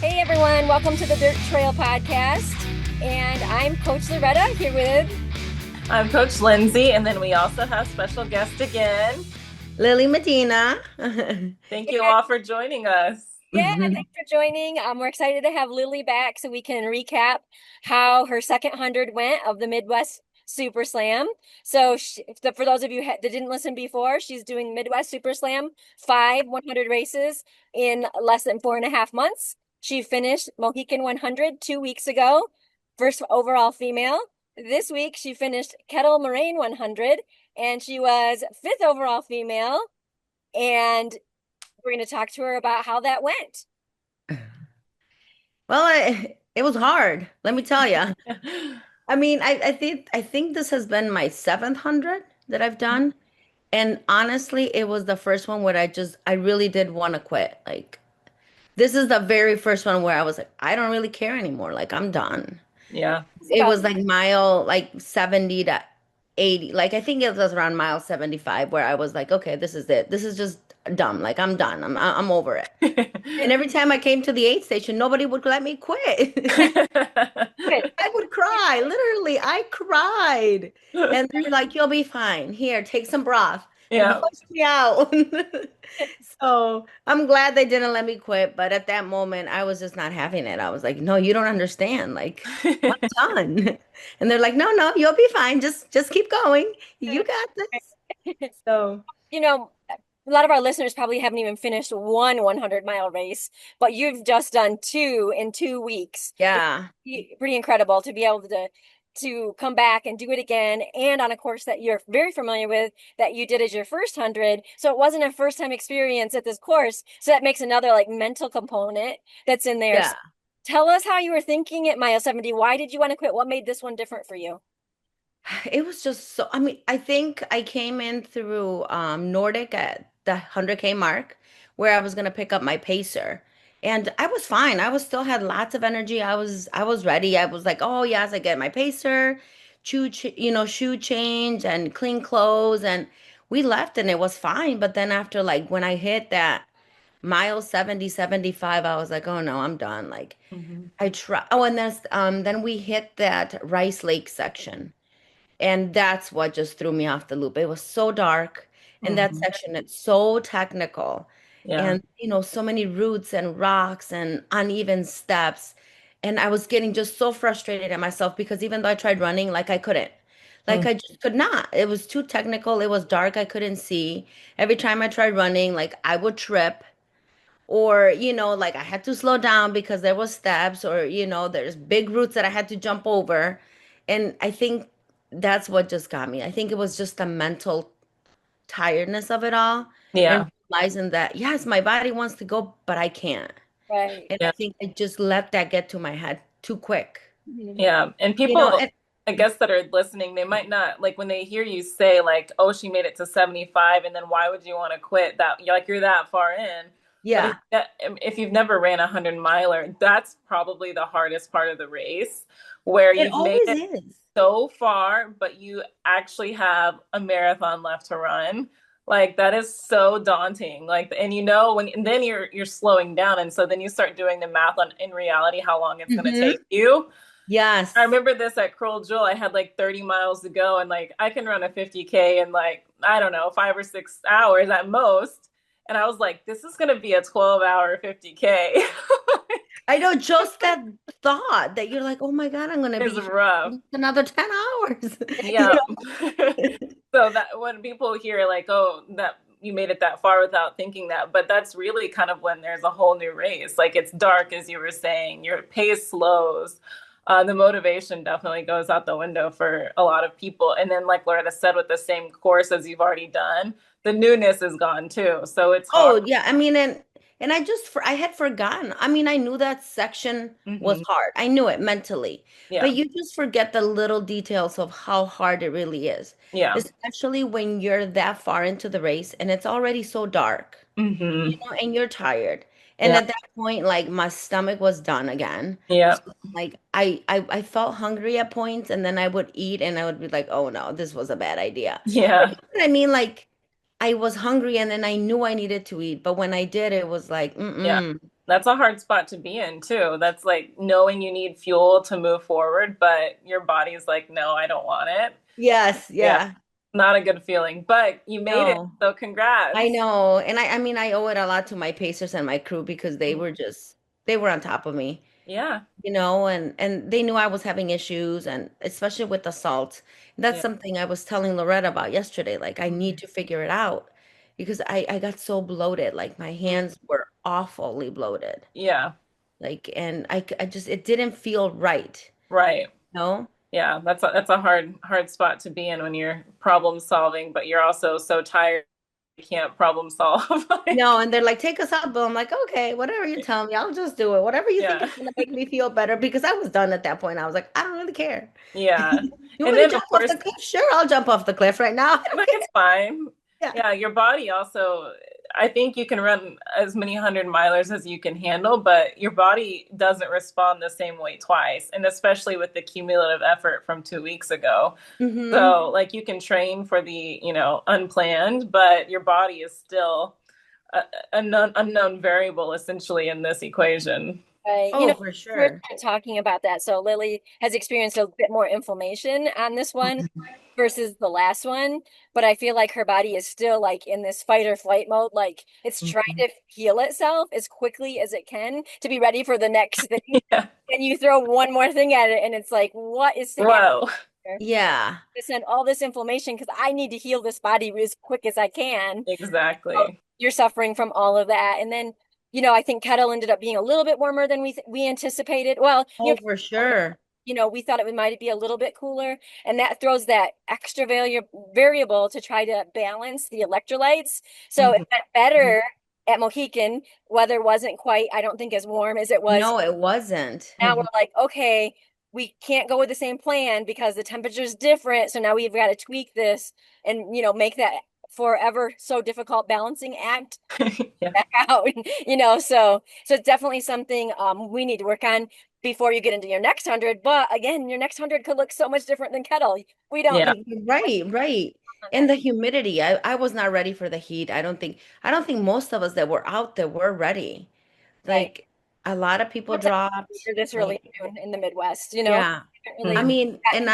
Hey everyone, welcome to the Dirt Trail Podcast. And I'm Coach Loretta here with, I'm Coach Lindsay, and then we also have special guest again. Lily Medina. Thank you all for joining us. yeah, thanks for joining. We're excited to have Lily back so we can recap how her second 100 went of the Midwest Super Slam. So for those of you that didn't listen before, she's doing Midwest Super Slam, 100 races in less than 4.5 months. She finished Mohican 100 2 weeks ago, first overall female. This week she finished Kettle Moraine 100 and she was fifth overall female. And we're going to talk to her about how that went. Well, it was hard, let me tell you. I mean, I think this has been my 700 that I've done. And honestly, it was the first one where I really did want to quit. Like, this is the very first one where I was like, I don't really care anymore. Like, I'm done. Yeah. It was like mile like 70 to 80. Like I think it was around mile 75 where I was like, okay, this is it. This is just dumb. Like I'm done. I'm over it. And every time I came to the aid station, nobody would let me quit. I would cry. Literally, I cried. And they're like, you'll be fine. Here, take some broth and Yeah. push me out. So I'm glad they didn't let me quit. But at that moment, I was just not having it. I was like, no, you don't understand. Like, I'm done. And they're like, no, no, you'll be fine. Just keep going. You got this. So You know, a lot of our listeners probably haven't even finished one 100-mile race, but you've just done two in 2 weeks. yeah. Pretty incredible to be able to come back and do it again and on a course that you're very familiar with that you did as your first 100. So it wasn't a first time experience at this course. So that makes another like mental component that's in there. So Yeah. tell us how you were thinking at mile 70. Why did you want to quit? What made this one different for you? It was just so, I mean, I think I came in through Nordic at the 100K mark where I was going to pick up my pacer. And I was fine. I was still had lots of energy. I was ready. I was like, "Oh, yes, I get my pacer, shoe change and clean clothes." And we left and it was fine, but then after like when I hit that mile 70, 75, I was like, "Oh no, I'm done." Like Mhm. I try. Oh, and then we hit that Rice Lake section. And that's what just threw me off the loop. It was so dark in that Mhm. section. It's so technical Yeah. and, so many roots and rocks and uneven steps. And I was getting just so frustrated at myself because even though I tried running, like I couldn't. Like Mm. I just could not. It was too technical. It was dark. I couldn't see. Every time I tried running, like I would trip or, like I had to slow down because there was steps or, there's big roots that I had to jump over. And I think that's what just got me. I think it was just the mental tiredness of it all and Yeah. realizing that, yes, my body wants to go, but I can't. Right. And I Yeah. think I just let that get to my head too quick. Mhm. Yeah. And You know, people, and I guess, that are listening, they might not like when they hear you say, like, oh, she made it to 75, and then why would you want to quit that? You're like, you're that far in. But yeah, if you've never ran a 100 miler, that's probably the hardest part of the race, where it you've made always it is. so far, but you actually have a marathon left to run. Like that is so daunting. Like, and when, and then you're slowing down, and so then you start doing the math on in reality how long it's going to Hmm. take you. I Yes. remember this at Curl Jewel. I had like 30 miles to go, and like I can run a 50K in like, I don't know, 5 or 6 hours at most. And I was like, this is going to be a 12-hour 50K. I know just that thought that you're like, oh my God, I'm gonna It's be rough. another 10 hours. You Yeah. So that when people hear like, oh, that you made it that far without thinking that, but that's really kind of when there's a whole new race. Like it's dark, as you were saying, your pace slows. The motivation definitely goes out the window for a lot of people. And then, like Loretta said, with the same course as you've already done, the newness is gone too. So it's hard. Oh, yeah. I mean, and I had forgotten. I mean, I knew that section was Hmm. hard. I knew it mentally. Yeah. But you just forget the little details of how hard it really is, Yeah. especially when you're that far into the race and it's already so dark, Hmm. and you're tired. And Yeah. at that point, like my stomach was done again. Yeah. So like I felt hungry at points and then I would eat and I would be like, oh no, this was a bad idea. But Yeah. you know what I mean? Like I was hungry and then I knew I needed to eat. But when I did, it was like, Yeah. mm-mm. That's a hard spot to be in too. That's like knowing you need fuel to move forward, but your body's like, no, I don't want it. Yes, Yeah, yeah. not a good feeling, but you made it. No. So I congrats. know. And I mean I owe it a lot to my pacers and my crew because they were on top of me, Yeah. and they knew I was having issues, and especially with the salt. That's Yeah. something I was telling Loretta about yesterday. Like I need to figure it out because I got so bloated. Like my hands were awfully bloated. Yeah. Like and I just it didn't feel right. Right. No? Yeah. That's a hard spot to be in when you're problem solving, but you're also so tired you can't problem solve. No, Like, and they're like, take us out, Bill. I'm like, okay, whatever you tell me, I'll just do it. Whatever you think yeah. is gonna make me feel better, because I was done at that point. I was like, I don't really care. Yeah. You want And me to then jump of off course the cliff? Sure, I'll jump off the cliff right now. I don't it's fine. care. Yeah, your body also, I think you can run as many 100 milers as you can handle, but your body doesn't respond the same way twice. And especially with the cumulative effort from 2 weeks ago. Yeah. Hmm. So, like, you can train for the, unplanned, but your body is still an unknown variable essentially in this equation. Right. Oh, for We were sure. talking about that. So Lily has experienced a bit more inflammation on this one versus the last one, but I feel like her body is still like in this fight or flight mode. Like it's trying Mhm. to heal itself as quickly as it can to be ready for the next thing. Yeah. And you throw one more thing at it, and it's like, what is happening Whoa. here? Yeah. To send all this inflammation because I need to heal this body as quick as I can. So Exactly. you're suffering from all of that. And then, I think Kettle ended up being a little bit warmer than we anticipated. Well, Oh, for sure. we thought it might be a little bit cooler, and that throws that extra variable to try to balance the electrolytes. So it Mhm. went better at Mohican. Weather wasn't quite, I don't think, as warm as it was. No, it wasn't. Now we're Mhm. like, okay, we can't go with the same plan because the temperature's different. So now we've got to tweak this and, make that forever so difficult balancing act Yeah. back out. So it's definitely something we need to work on before you get into your next 100. But again, your next 100 could look so much different than Kettle. We don't Yeah. know Right, right. on And that. the humidity, I was not ready for the heat. I don't think most of us that were out there were ready. Right. Like a lot of people What's that dropped. here this early Like, in the Midwest, yeah. I really. Mhm. mean, and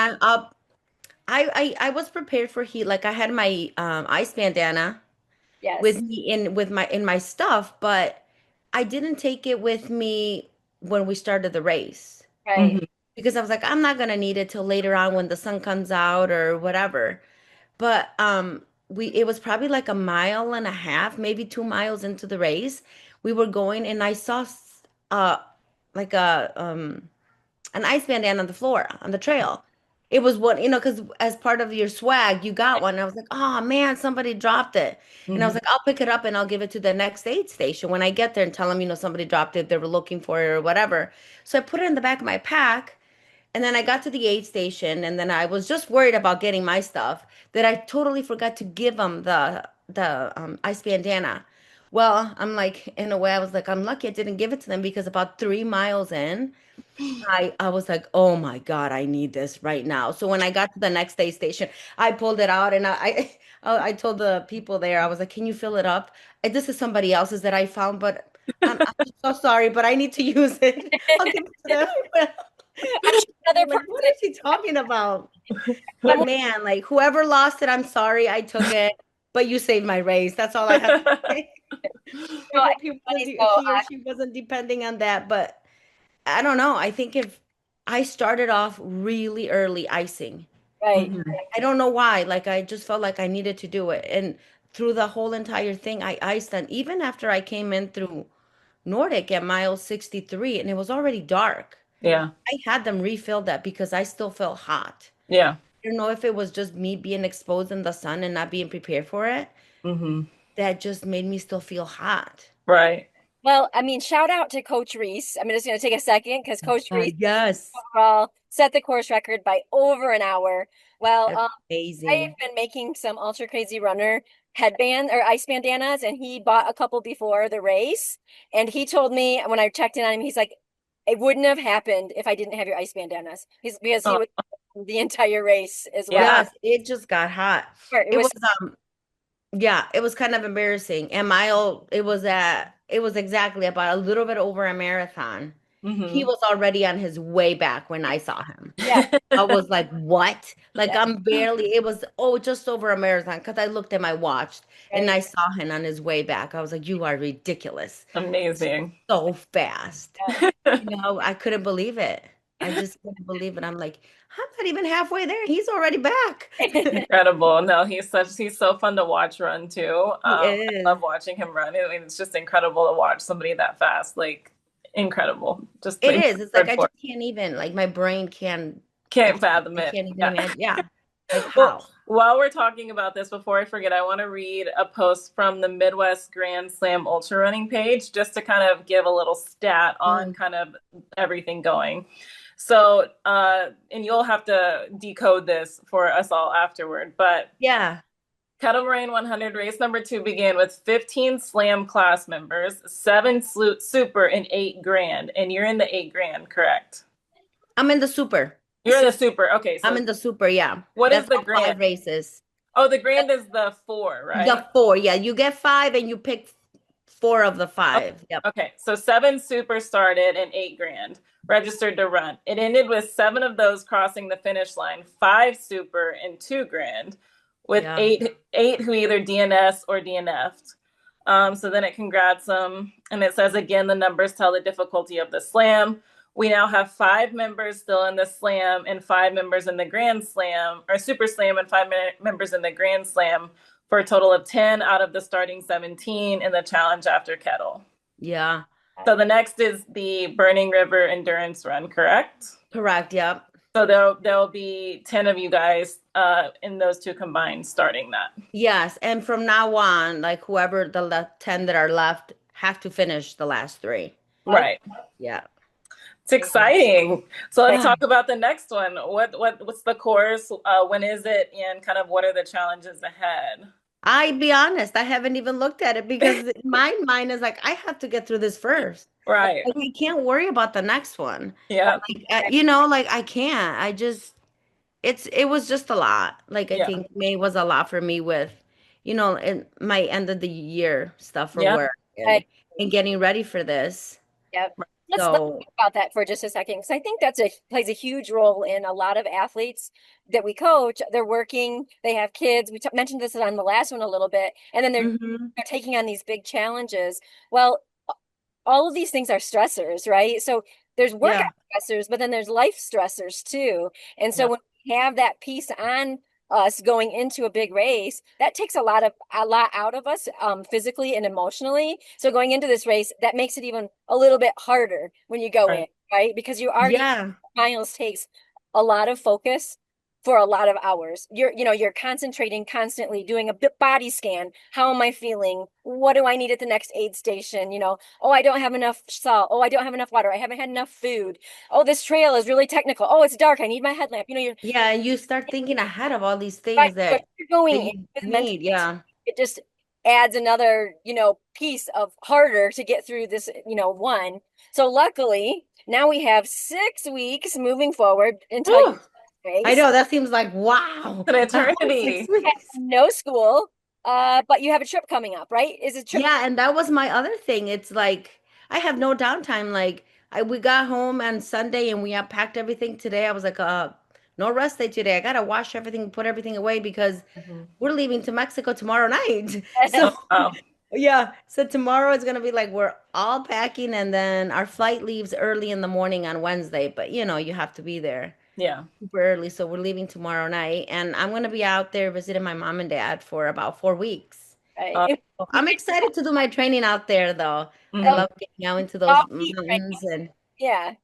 I was prepared for heat. Like I had my ice bandana with Yes. me in my stuff, but I didn't take it with me when we started the race Right. Mhm. because I was like, I'm not gonna need it till later on when the sun comes out or whatever. But we it was probably like a mile and a half, maybe 2 miles into the race. We were going and I saw uh like an ice bandana on the floor on the trail. It was one, because as part of your swag, you got one. And I was like, oh man, somebody dropped it. And I was Mhm. like, I'll pick it up and I'll give it to the next aid station when I get there and tell them, somebody dropped it, they were looking for it or whatever. So I put it in the back of my pack. And then I got to the aid station, and then I was just worried about getting my stuff that I totally forgot to give them the ice bandana. Well, I'm like, in a way, I was like, I'm lucky I didn't give it to them because about 3 miles in, I was like, oh my God, I need this right now. So when I got to the next aid station, I pulled it out and I told the people there, I was like, can you fill it up? This is somebody else's that I found, but I'm so sorry, but I need to use it. I'll give it to them. I'm sure another They're like, person, what is he talking about? But someone, man, like whoever lost it, I'm sorry I took it, but you saved my race. That's all I have to say. I hope everybody. So he or she wasn't depending on that, but I don't know. I think if I started off really early icing, right. Mhm. I don't know why. Like I just felt like I needed to do it. And through the whole entire thing, I iced. And even after I came in through Nordic at mile 63 and it was already dark, Yeah. I had them refill that because I still felt hot. Yeah. I don't know if it was just me being exposed in the sun and not being prepared for it. Mhm. That just made me still feel hot. Right. Well, I mean, shout out to Coach Reese. I'm just going to take a second because Coach Reese Yes. overall set the course record by over an hour. Well, That's I've amazing. been making some ultra crazy runner headband or ice bandanas, and he bought a couple before the race. And he told me when I checked in on him, he's like, it wouldn't have happened if I didn't have your ice bandanas. Because he Oh, was the entire race as well. yeah. Yes, it just got hot. It It was was yeah, it was kind of embarrassing. And it was at it was exactly about a little bit over a marathon. He Hmm. was already on his way back when I saw him. Yeah, I was like, what? Like yeah, I'm barely, it was, oh, just over a marathon because I looked at my watch and right. I saw him on his way back. I was like, you are ridiculous. Amazing. So fast. Yeah. I couldn't believe it. I just couldn't believe it. I'm like, I'm not even halfway there. He's already back. Incredible. No, he's so fun to watch run too. He I love is. watching him run. I mean, it's just incredible to watch somebody that fast. Like incredible. Just It like is. It's like word I for just it. can't even, like my brain can't, Can't fathom I it. can't even Yeah. imagine. Yeah. Like Well, how? while we're talking about this, before I forget, I want to read a post from the Midwest Grand Slam Ultra Running page just to kind of give a little stat on Mm, kind of everything going. So, and you'll have to decode this for us all afterward, but yeah. Kettle Moraine 100 race number two began with 15 slam class members, seven super, and 8 grand. And you're in the 8 grand, correct? I'm in the super. You're in the super. Okay, I'm so in the super. Yeah. what is That's the all grand? 5 races. Oh, the grand is the four, right? The four. Yeah. You get five and you pick four of the Okay. five. Yep. Okay. So seven super started and 8 grand registered to run. It ended with seven of those crossing the finish line, five super and 2 grand, with Yeah. eight who either DNS or DNF'd. So then it congrats them. And it says again, the numbers tell the difficulty of the slam. We now have 5 members still in the slam and 5 members in the grand slam, or super slam, and 5 members in the grand slam, for a total of 10 out of the starting 17 in the challenge after Kettle. Yeah. So the next is the Burning River Endurance Run, correct? Correct. Yep. So there'll be 10 of you guys in those two combined starting that. Yes. And from now on, like whoever the 10 that are left have to finish the last three. Okay. Right. Yeah. It's exciting. So let's Okay. talk about the next one. What's the course? When is it? And kind of what are the challenges ahead? I be honest, I haven't even looked at it because my mind is like, I have to get through this first. Right. Like, I can't worry about the next one. Yeah. Like, like I can't. I just, it was just a lot. Like, I Yeah. think May was a lot for me with, and my end of the year stuff for Yeah. work Right. and getting ready for this. Yep. Let's So, talk about that for just a second, because I think that's plays a huge role in a lot of athletes that we coach. They're working, they have kids. We mentioned this on the last one a little bit, and then mhm. they're taking on these big challenges. Well, all of these things are stressors, right? So there's workout Yeah, stressors, but then there's life stressors too. And so Yeah. when we have that piece on us going into a big race, that takes a lot out of us, physically and emotionally. So going into this race, that makes it even a little bit harder when you go in, Right. right? Because you already yeah, miles takes a lot of focus for a lot of hours. You're concentrating constantly, doing a body scan. How am I feeling? What do I need at the next aid station? Oh, I don't have enough salt. Oh, I don't have enough water. I haven't had enough food. Oh, this trail is really technical. Oh, it's dark. I need my headlamp. You're yeah. And you start thinking ahead of all these right. things So if that you're going that in you with mental, need. Yeah. it just adds another, piece of harder to get through this, one. So luckily, now we have 6 weeks moving forward until your Whew. I race. know that seems like wow. An A whole six eternity. Have weeks. no school, but you have a trip coming up, right? Is it trip? Yeah, and that was my other thing. It's like I have no downtime. Like we got home on Sunday and we unpacked everything today. I was like, no rest day today. I gotta wash everything, put everything away because Mhm. we're leaving to Mexico tomorrow night. So Oh, wow. yeah, so tomorrow is gonna be like we're all packing and then our flight leaves early in the morning on Wednesday, but you have to be there Yeah. super early. So we're leaving tomorrow night and I'm gonna be out there visiting my mom and dad for about 4 weeks. Uh, Right. So I'm excited to do my training out there though. I mhm. love getting out into those All heat mountains training. and Yeah.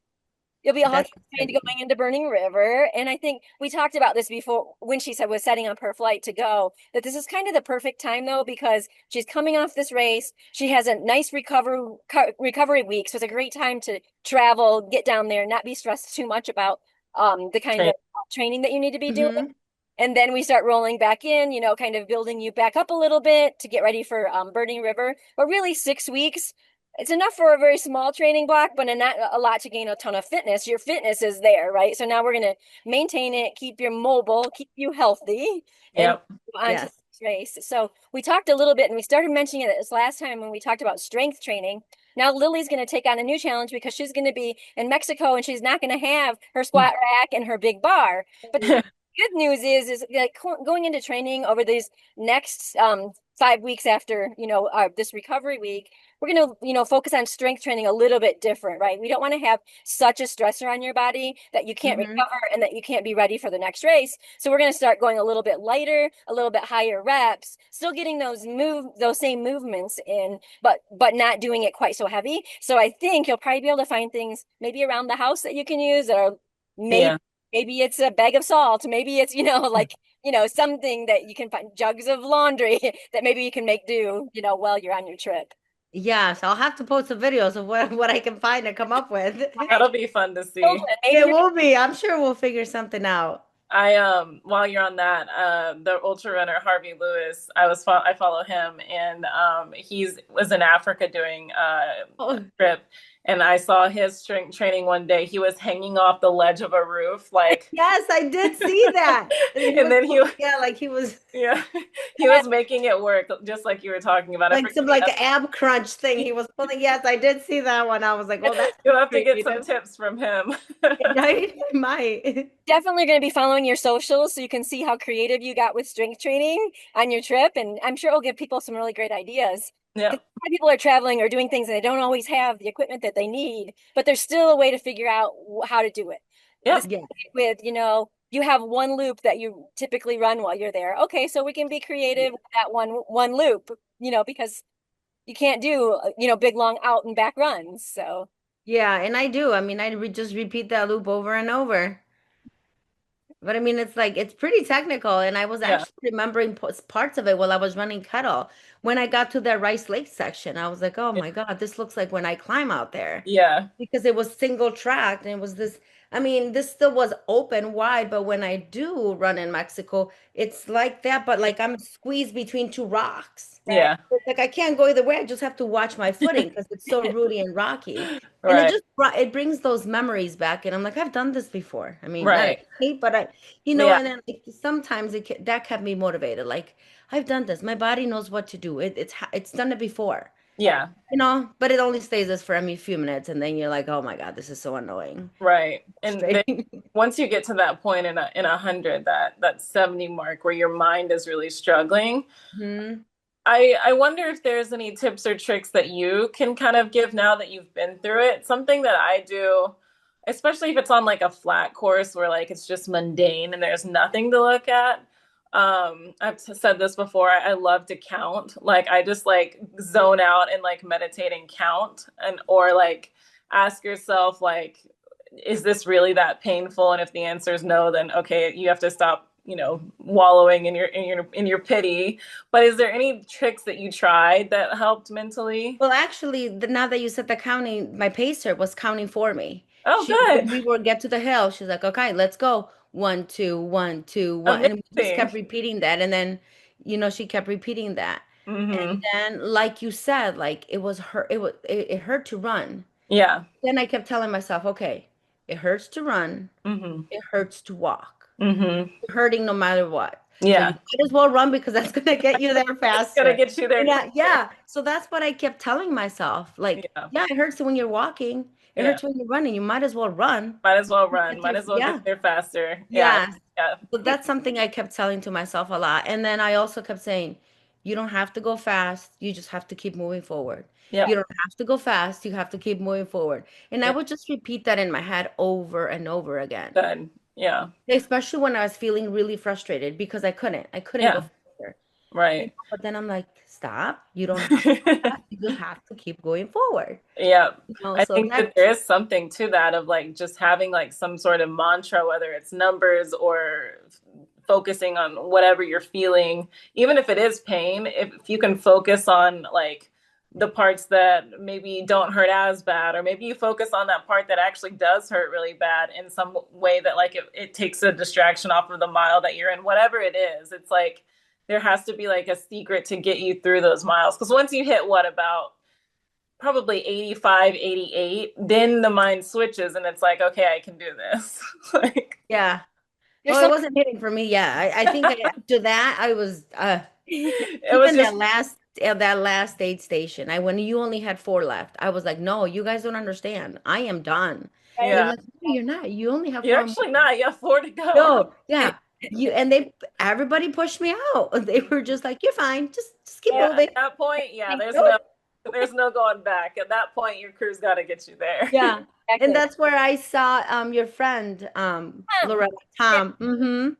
You'll be all that's trained exciting. going into Burning River. And I think we talked about this before when she said was setting up her flight to go, that this is kind of the perfect time though, because she's coming off this race. She has a nice recovery week. So it's a great time to travel, get down there, not be stressed too much about the kind Train. of training that you need to be doing. Hmm. And then we start rolling back in, kind of building you back up a little bit to get ready for Burning River. But really, 6 weeks, it's enough for a very small training block, but not a lot to gain a ton of fitness. Your fitness is there, right? So now we're going to maintain it, keep you mobile, keep you healthy, and Yep. move on to Yes. race. So we talked a little bit and we started mentioning it this last time when we talked about strength training. Now Lily's going to take on a new challenge because she's going to be in Mexico and she's not going to have her squat rack and her big bar. But the good news is like going into training over these next 5 weeks after, this recovery week, we're going to, focus on strength training a little bit different, right? We don't want to have such a stressor on your body that you can't Hmm. recover and that you can't be ready for the next race. So we're going to start going a little bit lighter, a little bit higher reps, still getting those same movements in, but not doing it quite so heavy. So I think you'll probably be able to find things maybe around the house that you can use that are maybe Yeah. maybe it's a bag of salt, maybe it's, like, something that you can find, jugs of laundry that maybe you can make do, while you're on your trip. Yes, I'll have to post some videos of what I can find and come up with. That'll be fun to see. Children, maybe It you're will be. I'm sure we'll figure something out. I while you're on that, the ultra runner Harvey Lewis, I follow him, and he's was in Africa doing a Oh, trip, and I saw his strength training one day. He was hanging off the ledge of a roof, like, yes, I did see that. And he and was, then yeah, like he was yeah, he was making it work, just like you were talking about. I like forget some like ab crunch thing he was pulling. Yes, I did see that one. I was like, oh, that's You'll have to get some creative. tips from him. Right? I might. definitely going to be following your socials so you can see how creative you got with strength training on your trip. And I'm sure it'll give people some really great ideas. Yeah, Because people are traveling or doing things and they don't always have the equipment that they need, but there's still a way to figure out how to do it. This yep, Yeah. with, you have one loop that you typically run while you're there. Okay, so we can be creative with that one loop, because you can't do, big long out and back runs. So Yeah, and I do. I mean, I just repeat that loop over and over. But I mean, it's like it's pretty technical, and I was yeah, actually remembering parts of it while I was running Kettle. When I got to that Rice Lake section, I was like, "Oh my God, this looks like when I climb out there." yeah, Because it was single tracked and it was this, I mean, this still was open wide, but when I do run in Mexico, it's like that, but like I'm squeezed between two rocks. yeah. It's like I can't go either way. I just have to watch my footing because it's so rooty and rocky. And it Right, just it brings those memories back. And I'm like, I've done this before. I mean, not right. every, but Yeah, and then like, sometimes that kept me motivated. Like I've done this. My body knows what to do. It's done it before. yeah. But it only stays this for a few minutes, and then you're like, oh my God, this is so annoying. Right. And then Frustrating. once you get to that point in 100, that 70 mark where your mind is really struggling, Hmm. I wonder if there's any tips or tricks that you can kind of give now that you've been through it. Something that I do, especially if it's on like a flat course where like it's just mundane and there's nothing to look at. I've said this before, I love to count. Like I just like zone out and like meditate and count and or like ask yourself like, is this really that painful? And if the answer is no, then okay, you have to stop, wallowing in your pity. But is there any tricks that you tried that helped mentally? Well, actually, now that you said the counting, my pacer was counting for me. Oh, When good. we were get to the hill, she's like, okay, let's go. 1, 2, 1, 2, 1. And we just Amazing. kept repeating that. And then, she kept repeating that. And Hmm. then, like you said, like it was hurt, it hurt to run. Yeah. Then I kept telling myself, okay, it hurts to run, Hmm. it hurts to walk. Hmm. Hurting no matter what. So you Yeah. might as well run because that's going to get you there Gonna faster. get you there quicker. Yeah. So that's what I kept telling myself. Like, Yeah. yeah, it hurts when you're walking. It Yeah. hurts when you're running. You might as well run. Might as well run. Might as well get Yeah. there faster. Yeah. Yeah. Yeah. So that's something I kept telling to myself a lot. And then I also kept saying, you don't have to go fast. You just have to keep moving forward. You Yep. don't have to go fast. You have to keep moving forward. And I Yep. would just repeat that in my head over and over again. Good. Yeah. Especially when I was feeling really frustrated because I couldn't go Yeah. faster. Right. But then I'm like, stop. You don't have to go fast. You just have to keep going forward. Yeah. I So think that there is something to that of like just having like some sort of mantra, whether it's numbers or focusing on whatever you're feeling, even if it is pain, if you can focus on like the parts that maybe don't hurt as bad, or maybe you focus on that part that actually does hurt really bad in some way that like it takes a distraction off of the mile that you're in, whatever it is, it's like there has to be like a secret to get you through those miles. Because once you hit what about probably 85, 88, then the mind switches and it's like, okay, I can do this. Like, yeah. there's Well, it some wasn't hitting for me. Yeah. I think after that, I was, It was Even just that last aid station, when you only had four left, I was like, no, you guys don't understand. I am done. And they're Right. yeah. like, no, you're not. You only have You're four more. actually not. You have four to go. No, yeah. Everybody pushed me out. They were just like, you're fine. Just keep Yeah, at moving. that point, yeah, Nope. there's no going back. At that point, your crew's got to get you there. Yeah. And Exactly. that's where I saw your friend, Loretta, Yeah. Tom.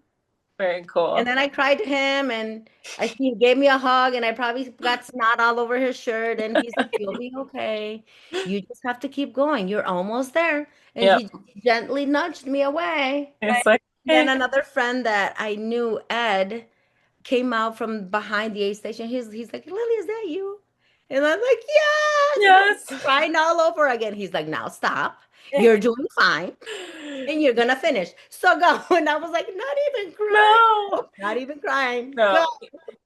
Very And cool. then I cried to him, and he gave me a hug, and I probably got snot all over his shirt. And he's like, "You'll be okay. You just have to keep going. You're almost there." And Yep. he gently nudged me away. It's like, Then okay. another friend that I knew, Ed, came out from behind the aid station. He's like, "Lily, is that you?" And I'm like, "Yes." And Yes. I'm crying all over again. He's like, "Now stop. You're doing fine, and you're gonna finish. So go." And I was like, "Not even crying. No. Not even crying. Go." No.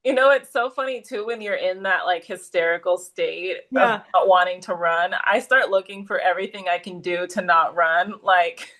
You know, it's so funny too when you're in that like hysterical state of Yeah. not wanting to run. I start looking for everything I can do to not run. Like,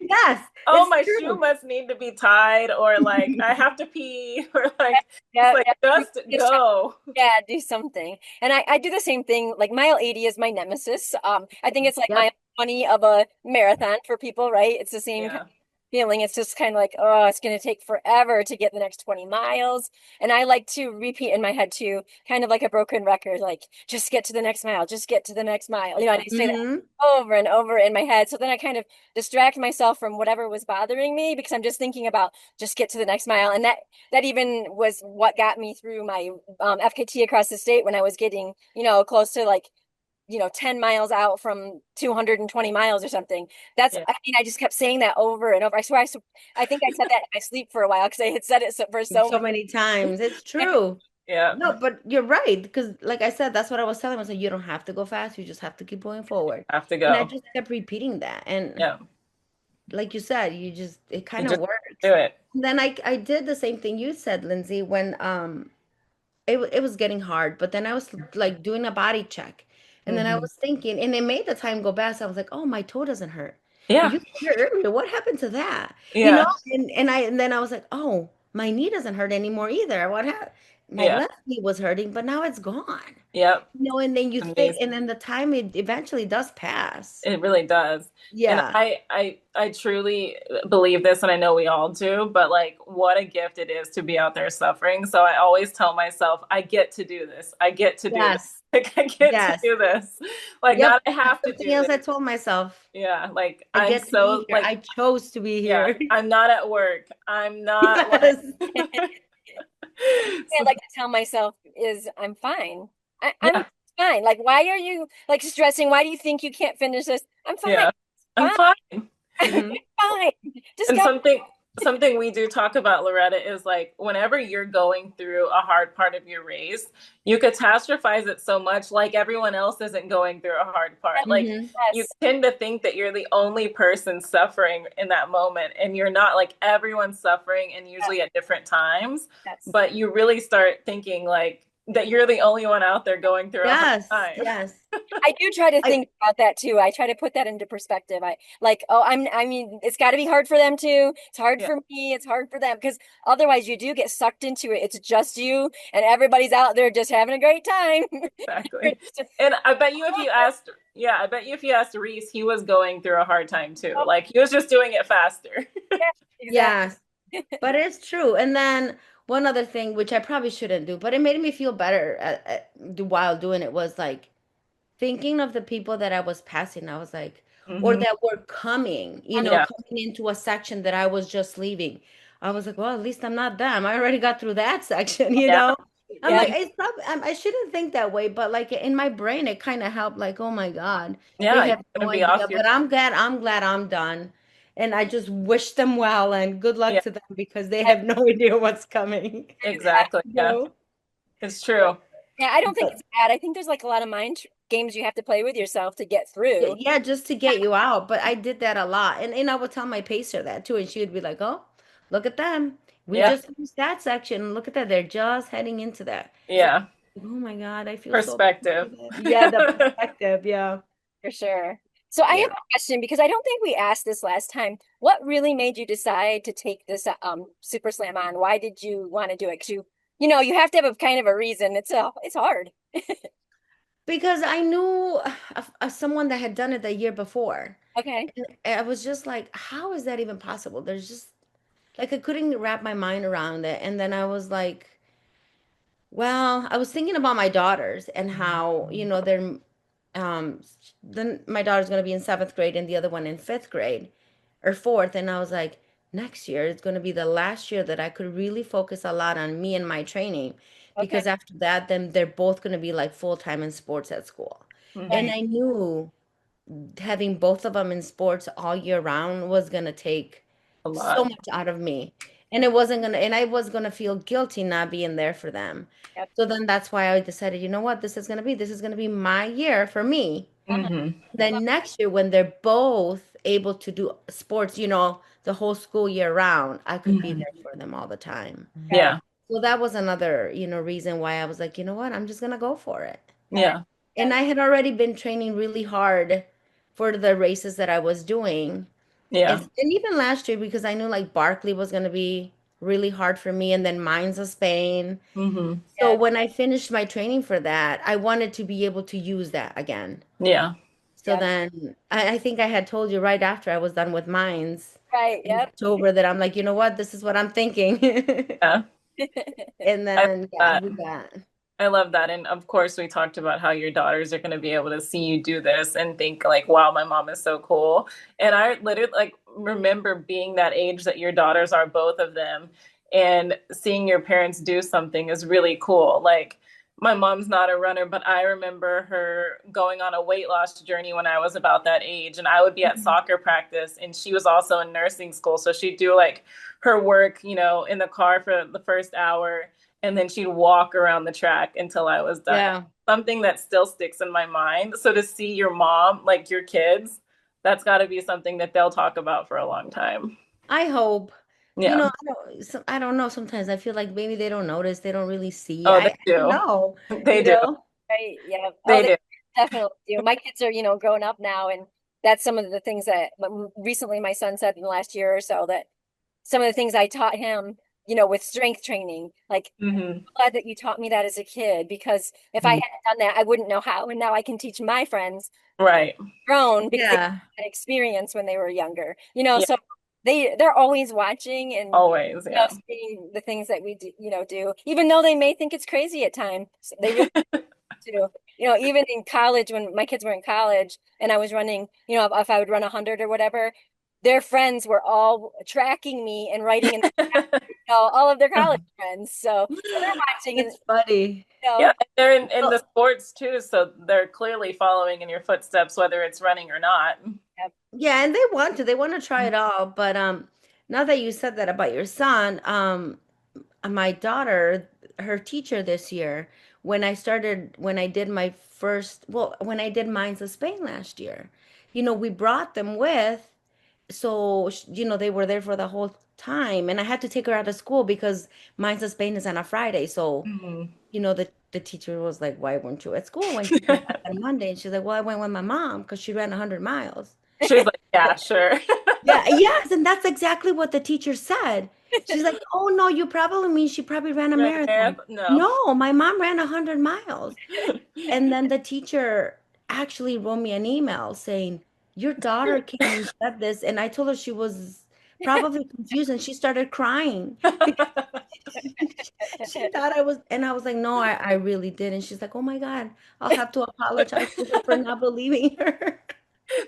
Yes, oh, it's my shoe true. must need to be tied, or like I have to pee, or like it's Yeah, like yeah. just go. Yeah, do something. And I do the same thing. Like mile 80 is my nemesis. I think it's like mile Yep. 20 of a marathon for people, right? It's the same Yeah. feeling. It's just kind of like, oh, it's going to take forever to get the next 20 miles. And I like to repeat in my head too, kind of like a broken record, like just get to the next mile, just get to the next mile. You know, and I say that Hmm. over and over in my head. So then I kind of distract myself from whatever was bothering me because I'm just thinking about just get to the next mile. And that even was what got me through my FKT across the state when I was getting, close to like 10 miles out from 220 miles or something. Yeah. I just kept saying that over and over. I swear, I think I said that in my sleep for a while because I had said it for so So many times. It's many. true. Yeah. No, but you're right. Because, like I said, that's what I was telling myself. You don't have to go fast. You just have to keep going forward. Have to And I go. just kept repeating that. And Yeah. like you said, it You kind of just do works. it. And then I did the same thing you said, Lindsay, when it was getting hard, but then I was like doing a body check, and then I Hmm. was thinking, and it made the time go fast. I was like, oh, my toe doesn't hurt. It Yeah. used to hurt earlier. What happened to that? Yeah. And then I was like, oh, my knee doesn't hurt anymore either. What happened? My Yeah. left knee was hurting, but now it's gone. Yep. And then you think, Amazing. and then the time it eventually does pass. It really does. And Yeah. I truly believe this, and I know we all do, but like what a gift it is to be out there suffering. So I always tell myself, I get to do this. I get to do this. Yes. Like I get to Yes. do this. Like Yep. not I That's have to something do else this. I told myself. Yeah. Like I I'm get to be so here. like, I chose to be yeah, here. I'm not at work. I'm not like Yes. I like to tell myself is I'm fine. I'm yeah, fine. Like, why are you like stressing? Why do you think you can't finish this? I'm fine. yeah. I'm Fine. fine. Hmm. Fine. Just And go. something we do talk about, Loretta, is like whenever you're going through a hard part of your race, you catastrophize it so much like everyone else isn't going through a hard part. Like Hmm. you Yes. tend to think that you're the only person suffering in that moment, and you're not. Like everyone's suffering and Yes. usually at different times, Yes. but you really start thinking like that you're the only one out there going through a hard Yes, time. yes. I do try to I think about that too. I try to put that into perspective. I like, oh, I mean, it's got to be hard for them too. It's hard Yeah, for me. It's hard for them because otherwise you do get sucked into it. It's just you and everybody's out there just having a great time. exactly. And I bet you if you asked, yeah, I bet you if you asked Reese, he was going through a hard time too. Like he was just doing it faster. Yeah, exactly. yes, but it's true. And then one other thing, which I probably shouldn't do, but it made me feel better while doing it, was like thinking of the people that I was passing. I was like, or Hmm. that were coming, Yeah, coming into a section that I was just leaving. I was like, well, at least I'm not them. I already got through that section, you yeah, know? I'm Yeah. like, it's probably, I shouldn't think that way, but like in my brain, it kind of helped, like, oh my God, they yeah. You're have no gonna be off idea, your. but I'm glad I'm done. And I just wish them well and good luck Yeah, to them because they have no idea what's coming. exactly. You Yeah, know? it's true. Yeah, I don't think But it's bad. I think there's like a lot of games you have to play with yourself to get through. yeah, just to get you out. But I did that a lot. And I would tell my pacer that too. And she would be like, oh, look at them. We Yeah, just finished that section. Look at that. They're just heading into that. yeah. Oh my God, I feel so bad for Perspective. them. Yeah, the perspective. Yeah. For sure. So I have Yeah. a question because I don't think we asked this last time. What really made you decide to take this Super Slam on? Why did you want to do it? Because You have to have a kind of a reason. It's hard. Because I knew of someone that had done it the year before. Okay. And I was just like, how is that even possible? There's just like I couldn't wrap my mind around it. And then I was like, well, I was thinking about my daughters and how, they're um then my daughter's going to be in seventh grade and the other one in fifth grade or fourth. And I was like, next year is going to be the last year that I could really focus a lot on me and my training Okay. because after that, then they're both going to be like full time in sports at school. And Hmm. I knew having both of them in sports all year round was going to take A so lot. much out of me. And I was going to feel guilty not being there for them. Yep. So then that's why I decided, you know what, this is going to be my year for me. Uh-huh. Hmm. Well, Then next year, when they're both able to do sports, the whole school year round, I could be Hmm. there for them all the time. right. Yeah. So that was another, reason why I was like, you know what, I'm just going to go for it. Right. Yeah. And I had already been training really hard for the races that I was doing. Yeah. And even last year, because I knew like Barkley was going to be really hard for me, and then Mines of Spain. Hmm. So Yeah. when I finished my training for that, I wanted to be able to use that again. Yeah. So Yep. then I think I had told you right after I was done with Mines Right. in Yep. October that I'm like, you know what, this is what I'm thinking. Yeah. And I love then, yeah, that. we got. I love that. And of course, we talked about how your daughters are going to be able to see you do this and think like, wow, my mom is so cool. And I literally like remember being that age that your daughters are, both of them, and seeing your parents do something is really cool. Like my mom's not a runner, but I remember her going on a weight loss journey when I was about that age. And I would be at Mhm. soccer practice and she was also in nursing school. So she'd do like her work, in the car for the first hour, and then she'd walk around the track until I was done. Yeah, Something that still sticks in my mind. So to see your mom, like your kids, that's got to be something that they'll talk about for a long time. I hope. Yeah. I don't know. Sometimes I feel like maybe they don't notice, they don't really see. Oh, I they don't do. know, They you do. know? Right. Yeah. Oh, They they do. definitely do. My kids are, growing up now, and that's some of the things that recently my son said in the last year or so that some of the things I taught him, with strength training. Like, Hmm. glad that you taught me that as a kid because if I hadn't done that, I wouldn't know how. And now I can teach my friends Right. grown because they Yeah. had experience when they were younger. Yeah. So they're always watching and Always. Yeah. seeing the things that we do, even though they may think it's crazy at times. They really do. Even in college when my kids were in college and I was running, if I would run 100 or whatever, their friends were all tracking me and writing in all of their college friends. So they're watching and It's funny. you know, Yeah. And they're in the Well, sports too. So they're clearly following in your footsteps, whether it's running or not. yeah. yeah, and they want to try it all. But now that you said that about your son, my daughter, her teacher this year, when I did my first, well, when I did Minds of Spain last year, we brought them with, so they were there for the whole time, and I had to take her out of school because Minds of Spain is on a Friday. So, Mhm. the teacher was like, "Why weren't you at school when you came back on Monday?" And she's like, "Well, I went with my mom because she ran 100 miles." She's like, yeah, sure. Yeah, yes, and that's exactly what the teacher said. She's like, "Oh no, you probably mean she probably ran a Ran a marathon." marathon? No. No, my mom ran 100 miles. And then the teacher actually wrote me an email saying, "Your daughter came and said this." And I told her she was probably confused and she started crying because she thought I was, and I was like, "No, I really did." And she's like, "Oh my God, I'll have to apologize to her for not believing her."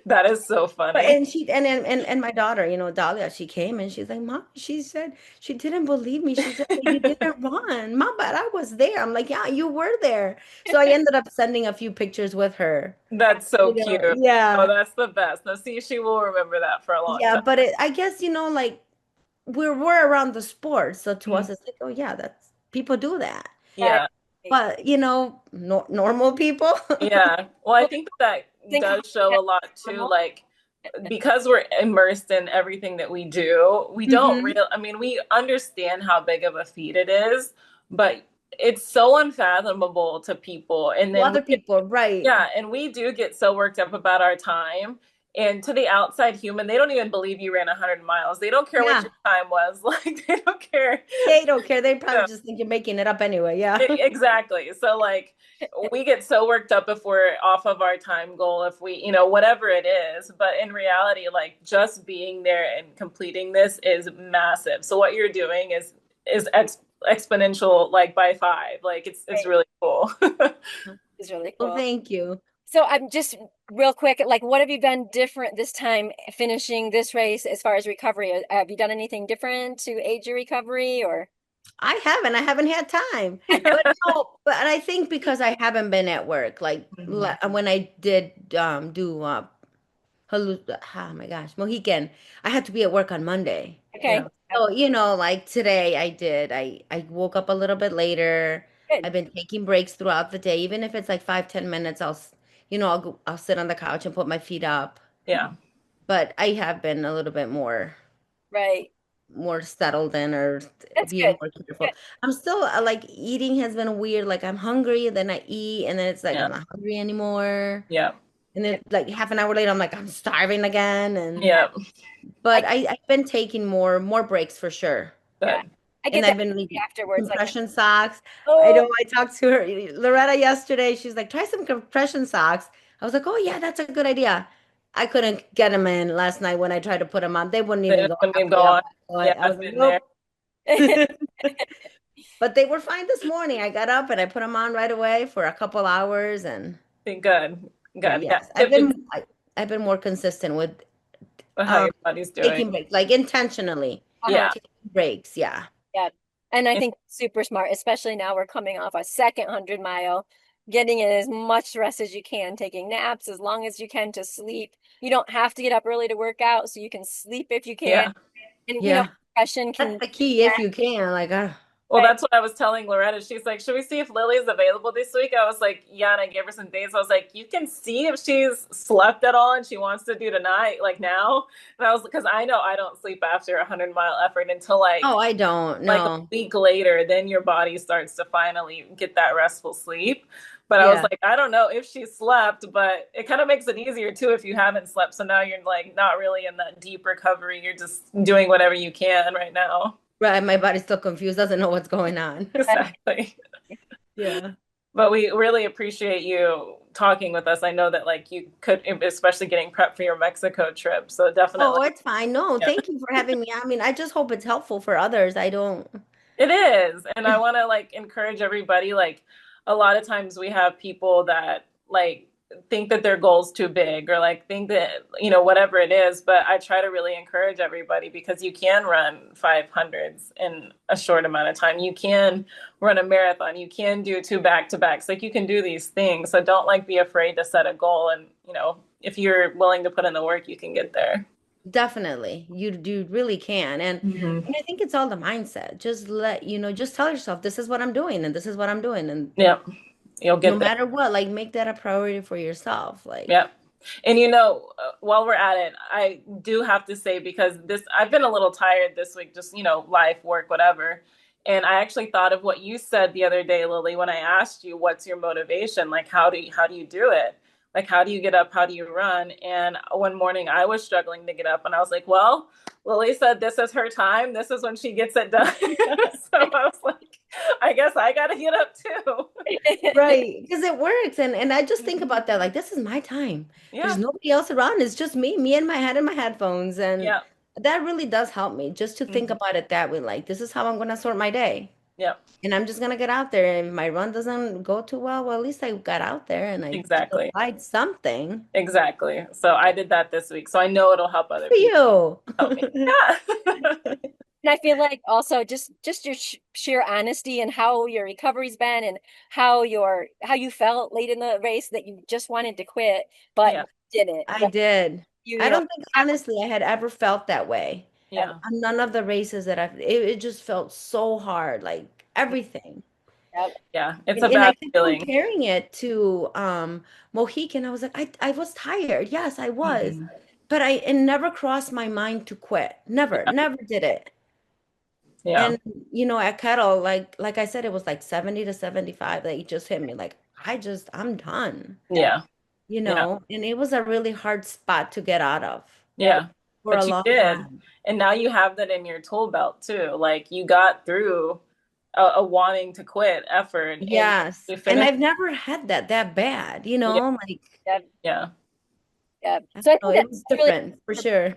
That is so But funny. and she and my daughter, Dahlia, she came and she's like, "Mom," she said she didn't believe me. She said, "You didn't run, Mom, but I was there." I'm like, "Yeah, you were there." So I ended up sending a few pictures with her. That's so cute. Oh, Yeah, that's the best. Now, see, she will remember that for a long yeah, time. but I guess like we're around the sport, so to Mhm. us it's like, oh yeah, that's people do that. Right. Yeah. But no, normal people. Yeah. Well, I Well, think that think does show a lot too. normal. Like, because we're immersed in everything that we do, we don't Hmm. real, I mean, we understand how big of a feat it is, but it's so unfathomable to people. And To then other people, right? yeah, and we do get so worked up about our time. And to the outside human, they don't even believe you ran 100 miles. They don't care what Yeah. your time was. Like, they don't care. They don't care. They probably No, just think you're making it up anyway. Yeah. exactly. So, like, we get so worked up if we're off of our time goal, if we, whatever it is. But in reality, like, just being there and completing this is massive. So what you're doing is exponential, like by 5. Like, it's Right. really cool. It's really Well, cool. thank you. So I'm just real quick, like, what have you done different this time finishing this race as far as recovery? Have you done anything different to aid your recovery or? I haven't. I haven't had time. But no, but I think because I haven't been at work, like Mhm. when I did do oh my gosh, Mohican, I had to be at work on Monday. Yeah. Okay. Yep. So, like today I did. I woke up a little bit later. Good. I've been taking breaks throughout the day, even if it's like 5, 10 minutes, I'll sit on the couch and put my feet up. Yeah. But I have been a little bit Right. more settled in or That's being good. more Good. careful. I'm still like eating has been weird. Like I'm hungry, then I eat, and then it's like Yeah. I'm not hungry anymore. Yeah. And then like half an hour later, I'm like I'm starving again. And Yeah. I but I've been taking more breaks for sure. yeah. Good. I And get I've that been like afterwards. Like, compression socks. I oh, know I talked to her, Loretta, yesterday. She's like, try some compression socks. I was like, oh yeah, that's a good idea. I couldn't get them in last night when I tried to put them on. They wouldn't even Then go when you go halfway up. on, So I, yeah, I was I've like, been there. nope. But they were fine this morning. I got up and I put them on right away for a couple hours, and Been good. but Good. Yeah. yes, If it's I've been more consistent with how um your body's doing. taking breaks, like intentionally uh-huh. Yeah. taking breaks. Yeah, Yeah. And I think super smart, especially now we're coming off a second 100 mile, getting in as much rest as you can, taking naps as long as you can to sleep. You don't have to get up early to work out, so you can sleep if you can. Yeah. And, yeah. depression That's can, the key if you can. Like, Well, right? that's what I was telling Loretta. She's like, should we see if Lily's available this week? I was like, yeah, and I gave her some days. I was like, you can see if she's slept at all and she wants to do tonight, like now. And I was because I know I don't sleep after 100-mile effort until oh, I don't like a know. week later, then your body starts to finally get that restful sleep. But I was Yeah. like, I don't know if she slept, but it kind of makes it easier too if you haven't slept. So now you're like not really in that deep recovery. You're just doing whatever you can right now. Right, my body's still confused, doesn't know what's going on. Exactly. Yeah. But we really appreciate you talking with us. I know that like you could, especially getting prep for your Mexico trip. So definitely, Oh, it's fine. No, yeah. thank you for having me. I mean, I just hope it's helpful for others. I don't. It is. And I want to like encourage everybody. Like a lot of times we have people that like think that their goal's too big or like think that, whatever it is. But I try to really encourage everybody because you can run 500s in a short amount of time. You can run a marathon. You can do 2 back-to-backs. Like you can do these things. So don't like be afraid to set a goal. And, if you're willing to put in the work, you can get there. Definitely. You really can. And Hmm. I think it's all the mindset. Just tell yourself this is what I'm doing and this is what I'm doing. And Yeah, you'll no get there. matter what, like make that a priority for yourself. Yeah. Like, And while we're at it, I do have to say because I've been a little tired this week, just life, work, whatever. And I actually thought of what you said the other day, Lily, when I asked you, "What's your motivation? Like, how do you do it? Like, how do you get up? How do you run?" And one morning, I was struggling to get up, and I was like, "Well, Lily said this is her time. This is when she gets it done." So I was like, "I guess I got to get up too." right, because it works. And I just think about that, like this is my time. There's Yeah, nobody else around. It's just me and my head and my headphones. And yeah, that really does help me just to think hmm, about it that way. Like, this is how I'm gonna sort my day. yeah. And I'm just gonna get out there. And if my run doesn't go too well, at least I got out there and I Exactly. applied something. Exactly. So I did that this week. So I know it'll help Good other for people you. help me. Yeah. And I feel like also just your sheer honesty and how your recovery's been and how you felt late in the race that you just wanted to quit, but Yeah. didn't. I Right? did. You, I don't think honestly I had ever felt that way. Yeah. On none of the races that it just felt so hard, like everything. yep, Yeah. It's a And I bad kept feeling. comparing it to Mohican. I was like, I was tired. Yes, I was. Hmm. But it never crossed my mind to quit. Never, Yeah. never did it. Yeah. And at Kettle, like I said, it was like 70 to 75. Like it just hit me. Like I'm done. yep. Yeah. Yeah. and it was a really hard spot to get out of Yeah. Yeah. for a But you long did. time. And now you have that in your tool belt too. Like you got through a wanting to quit effort and Yes. you And finished. I've never had that bad, Yeah. like, Yeah. Yeah. Yeah. I don't So I know, think it that's was really different for sure.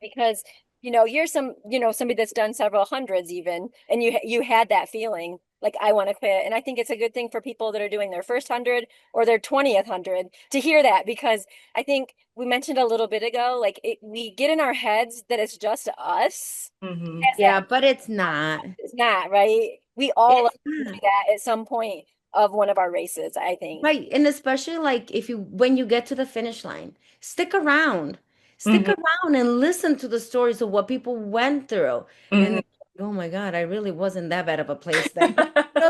because you're somebody that's done several hundreds even, and you had that feeling like I want to quit. And I think it's a good thing for people that are doing their first hundred or their 20th hundred to hear that, because I think we mentioned a little bit ago, like we get in our heads that it's just us. Hmm. That's Yeah, but it's not. it's not, right? We all It's do not. that at some point of one of our races, I think. Right. And especially like if you when you get to the finish line, stick around. Stick Hmm. around and listen to the stories of what people went through. And Hmm. then, oh my God, I really wasn't that bad of a place then.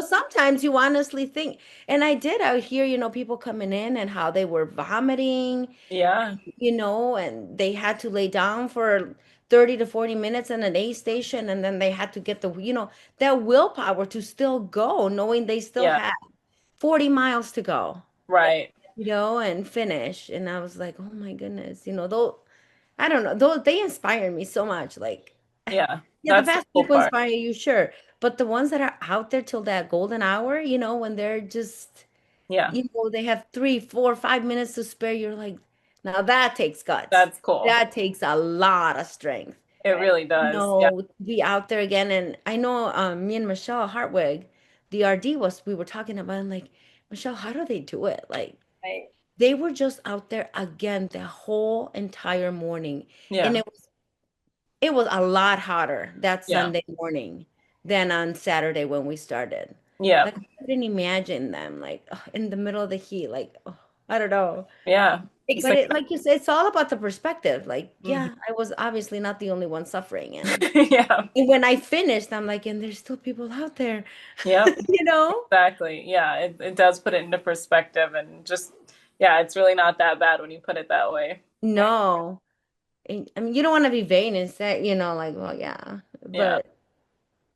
Sometimes you honestly think, and I did out here, people coming in and how they were vomiting, Yeah. and they had to lay down for 30 to 40 minutes in an aid station, and then they had to get that willpower to still go, knowing they still Yeah. had 40 miles to go, Yeah. Right. and finish. And I was like, oh my goodness, though, I don't know, though they inspire me so much. Like, Yeah. yeah, the That's the fast cool people part. inspire you, sure. But the ones that are out there till that golden hour, when they're just, Yeah. they have 3, 4, 5 minutes to spare, you're like, now that takes guts. That's cool. That takes a lot of strength. It really does. Yeah. To be out there again. And I know me and Michelle Hartwig, the RD, we were talking about, and like, Michelle, how do they do it? Like, Right. they were just out there again the whole entire morning. And Yeah. it was a lot hotter that Yeah. Sunday morning than on Saturday when we started. Yeah. Like, I couldn't imagine them like in the middle of the heat. Like, I don't know. Yeah. But Exactly. it, like you said, it's all about the perspective. Like, Mhm. yeah, I was obviously not the only one suffering. And Yeah. when I finished, I'm like, and there's still people out there, Yep. you know? Exactly. Yeah. It does put it into perspective and just, yeah, it's really not that bad when you put it that way. No. I mean, you don't want to be vain and say, like, well, yeah, Yeah.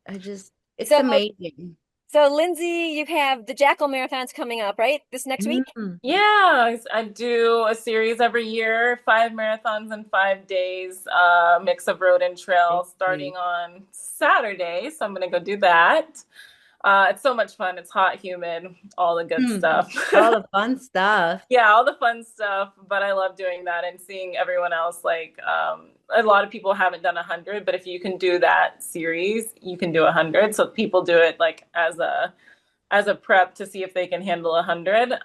but it's So, amazing. so Lindsay, you have the Jackal Marathons coming up, right? This next week? Mm. Yeah, I do a series every year, 5 marathons in 5 days, mix of road and trail starting on Saturday. So I'm gonna go do that. It's so much fun. It's hot, humid, all the good Mm. stuff. All the fun stuff. Yeah, all the fun stuff, but I love doing that and seeing everyone else. Like, a lot of people haven't done 100, but if you can do that series, you can do 100. So people do it like as a prep to see if they can handle 100.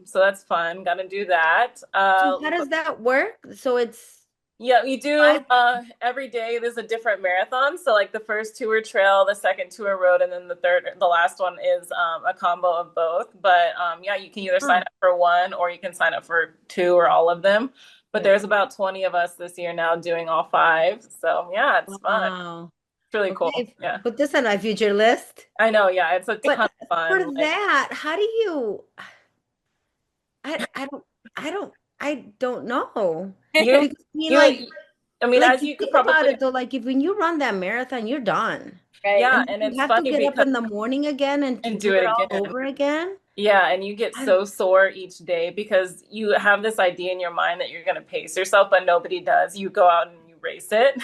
So that's fun. Got to do that. So how does that work? So it's Yeah, we do 5. every day there's a different marathon. So like the first two are trail, the second two are road, and then the last one is a combo of both. But yeah, you can either sign Huh. up for one or you can sign up for two or all of them. But Yeah. there's about 20 of us this year now doing all five. So yeah, it's fun. Wow. It's really cool. Okay, Yeah. put this on my future list. I know, yeah, it's a ton But of for fun. Like that, how do you I don't I don't know. you Because I mean, you I mean, like as you you could think about probably it though, like if when you run that marathon, you're done. Right. yeah, And then and you it's have to funny get up because in the morning again and to and do do it it all again. over again. Yeah, and you get I so sore each day because you have this idea in your mind that you're going to pace yourself, but nobody does. You go out and you race it.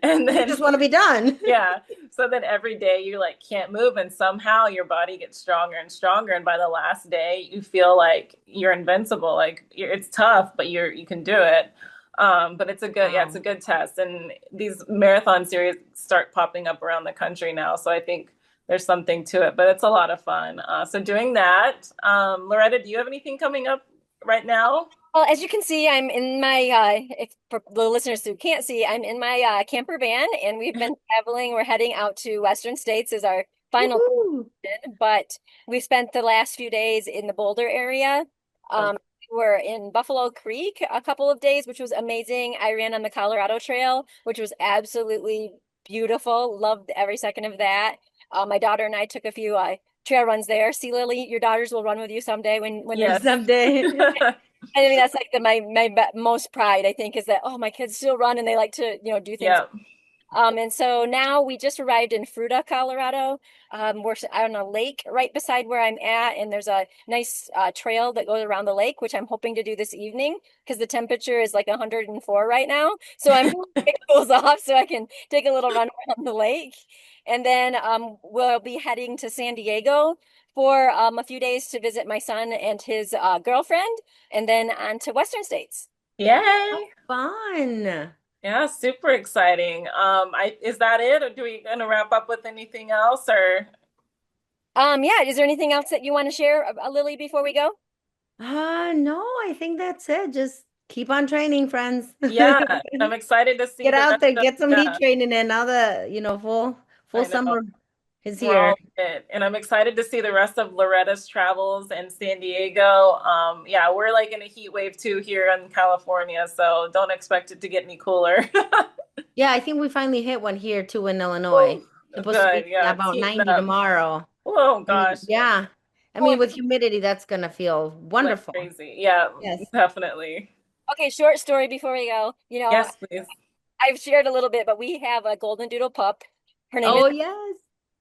And you then, just want to be done. yeah. So then every day you like can't move, and somehow your body gets stronger and stronger. And by the last day, you feel like you're invincible. Like it's tough, but you can do it. But it's a Wow. good test. And these marathon series start popping up around the country now. So I think there's something to it, but it's a lot of fun. So doing that. Loretta, do you have anything coming up right now? Well, as you can see, I'm in my if for the listeners who can't see, I'm in my camper van, and we've been traveling. We're heading out to Western States as our final Woohoo. destination, but we spent the last few days in the Boulder area. Okay. We were in Buffalo Creek a couple of days, which was amazing. I ran on the Colorado Trail, which was absolutely beautiful. Loved every second of that. My daughter and I took a few trail runs there. See, Lily, your daughters will run with you someday when they're Yes. Someday. I mean, that's like my most pride, I think, is that, oh, my kids still run and they like to, do things. Yeah. And so now we just arrived in Fruta, Colorado. We're on a lake right beside where I'm at, and there's a nice trail that goes around the lake, which I'm hoping to do this evening because the temperature is like 104 right now. So I'm hoping it cools off so I can take a little run around the lake. And then we'll be heading to San Diego for a few days to visit my son and his girlfriend, and then on to Western States. How Yay. fun. Yeah, super exciting. Is that it, or do we gonna wrap up with anything else, or Yeah, is there anything else that you want to share, Lily, before we go? No, I think that's it. Just keep on training, friends. yeah, I'm excited to see Get the out rest there, of get some heat yeah, training in now that, full I know. summer is We're here. all in it. And I'm excited to see the rest of Loretta's travels in San Diego. Yeah, we're like in a heat wave too here in California, so don't expect it to get any cooler. Yeah, I think we finally hit one here too in Illinois. Woo. Supposed to Good. be Yeah, about team 90 up. tomorrow. Oh And gosh, yeah, I Oh, mean, with humidity, that's gonna feel like wonderful. crazy. Yeah, Yes. definitely. okay, short story before we go. Yes, please. I've shared a little bit, but we have a golden doodle pup. Her name is, Oh, yes.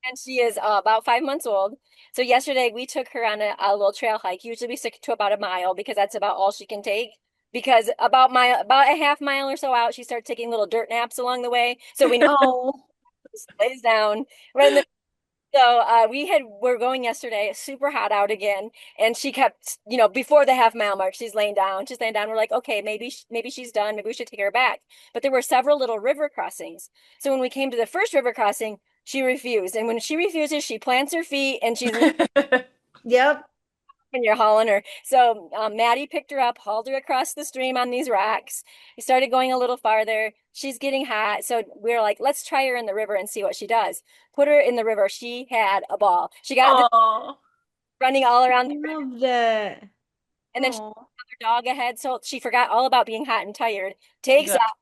and she is about 5 months old. So yesterday we took her on a little trail hike. Usually we stick to about a mile because that's about all she can take. Because about a half mile or so out, she starts taking little dirt naps along the way. So we know Oh, she lays down right in the. So we're going yesterday, super hot out again, and she kept, before the half mile mark, she's laying down. She's laying down. We're like, okay, maybe she's done. Maybe we should take her back. But there were several little river crossings. So when we came to the first river crossing, she refused. And when she refuses, she plants her feet and she's yep. and you're hauling her. So Maddie picked her up, hauled her across the stream on these rocks. We started going a little farther. She's getting hot. So we are like, let's try her in the river and see what she does. Put her in the river. She had a ball. She got the Oh, running all around the river, Love that. and then she Oh, had her dog ahead. So she forgot all about being hot and tired. Takes good. off.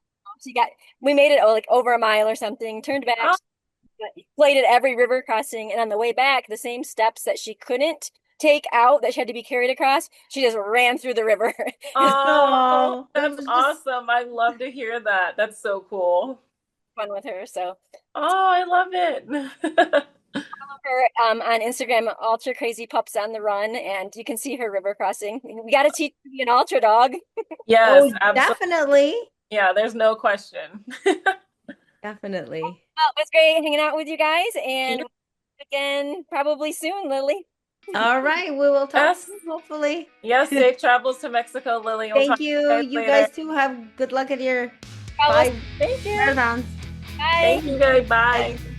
We made it like over a mile or something, turned back, Oh, played at every river crossing. And on the way back, the same steps that she couldn't take out that she had to be carried across, she just ran through the river. It's oh, oh, it that's was just awesome. I love to hear that. That's so cool. fun with her. So Oh, I love it. her on Instagram, Ultra Crazy Pups on the Run, and you can see her river crossing. We got to teach her to be an ultra dog. Yes, oh, absolutely. definitely. Yeah, there's no question. Definitely. Well, it was great hanging out with you guys, and again, probably soon, Lily. All right, we will talk Yes. soon, hopefully. Yes, safe travels to Mexico, Lily. We'll talk Thank to you you. guys You later. guys too have good luck at your Follow us. 5 Thank you. Bye. Thank you, guys. Bye. Bye.